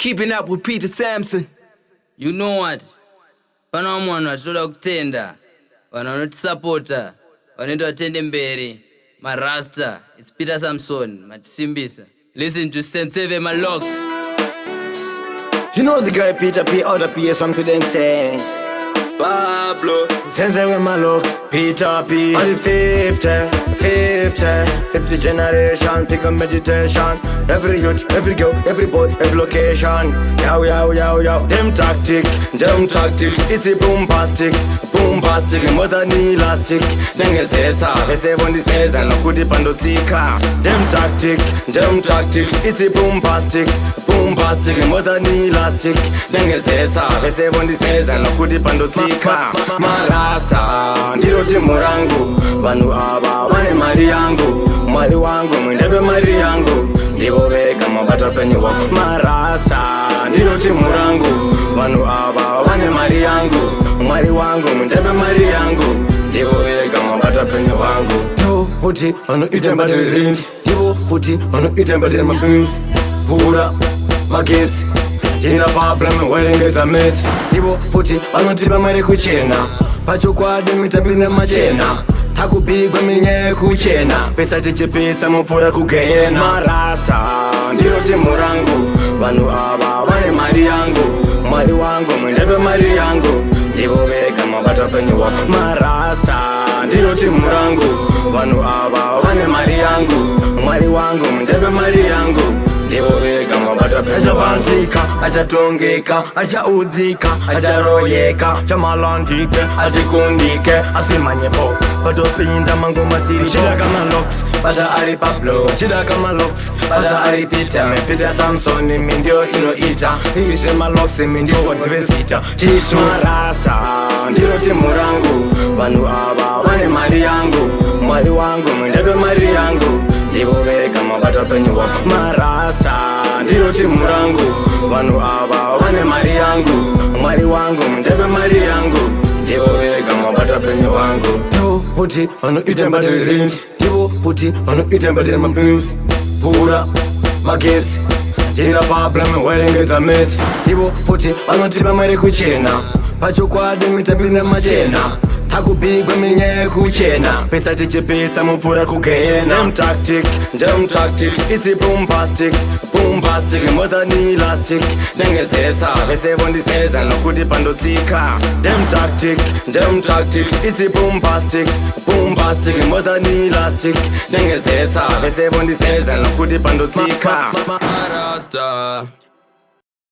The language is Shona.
Keeping up with Peter Samson. You know what? Pana mwana watoda kutenda, wanaotisapota, wanaenda watende mberi, Marasta, it's Peter Samson, matisimbisa. Listen to sensei vemalocs. You know the guy Peter P, other P, some to them say Pablo, sensei vemalocs, Peter P. On the 50th generation, pick up meditation. Every youth, every girl, every boy, every location. Yow, yow, yow, yow. Them tactic, it's a bombastic, more than elastic. Nenge sesa, vese vondi sesa, no kuti pandotsika. Them tactic, it's a bombastic, more than elastic. Nenge sesa, vese vondi sesa, no kuti pandotsika. Marasta, ndiro timu rangu, vanu ava vane mari yangu, mwari wangu mwendebe mari yangu. Ndivo vega mabata penyu wako. Marasta, ndiro timu rangu, vanu ava vane mari yangu, mwari wangu mwendebe mari yangu. Ndivo vega mabata penyu wangu. Ndivo futi vanu itembadi rint, ndivo futi vanu itembadi mafins. Pura, magetsi, ina problem wairengedza mets. Ndivo futi vanotipa mari kuchena, pachokwadi mitabine machena. Takupigwa minye kuchena, pesa tichipisa mufura kugena. Marasta, ndiro timu rangu, vanu ava vane mari yangu, mwari wangu mwendebe mari yangu. Ndivo vega mabata penyu wako. Marasta, ndiro timu rangu, vanu ava vane mari yangu, mwari wangu mwendebe mari yangu. Ndivo vega mabata penyu wako. Achavantika, achatongeka, achaudzika, acharoyeka, chamalandike, achikundike, asimanyepo. Patopinda mango matiri Chida kama locks, pata ari Pablo. Chida kama locks, pata ari Peter. Me Peter Samson, mi ndio ita. Hirishe malocks, mi ndio wativesita. Chisu Marasta, ndiro timu rangu, vanu ava vane mari yangu, mwari wangu mwendebe mari yangu. Ndivo vega mabata penyu wako. Marasta, ndiro timu rangu, vanu ava vane mari yangu, mwari wangu mwendebe mari yangu. Ndivo vega mabata penyu wangu. Futi vanu itembadi rint, ndivo futi vanu itembadi mabils. Pura, magetsi, ina problem wairengedza mets. Ndivo futi vanotipa mari kuchena, pachokwadi mitabine machena. Takupigwa minye kuchena, pesa tichipisa mufura kugena. Them tactic, it's a bombastic, more than elastic. Nenge sesa, vese vondi sesa, no kuti pandotsika. Them tactic, it's a bombastic, more than elastic. Nenge sesa, vese vondi sesa, no kuti pandotsika. Marasta.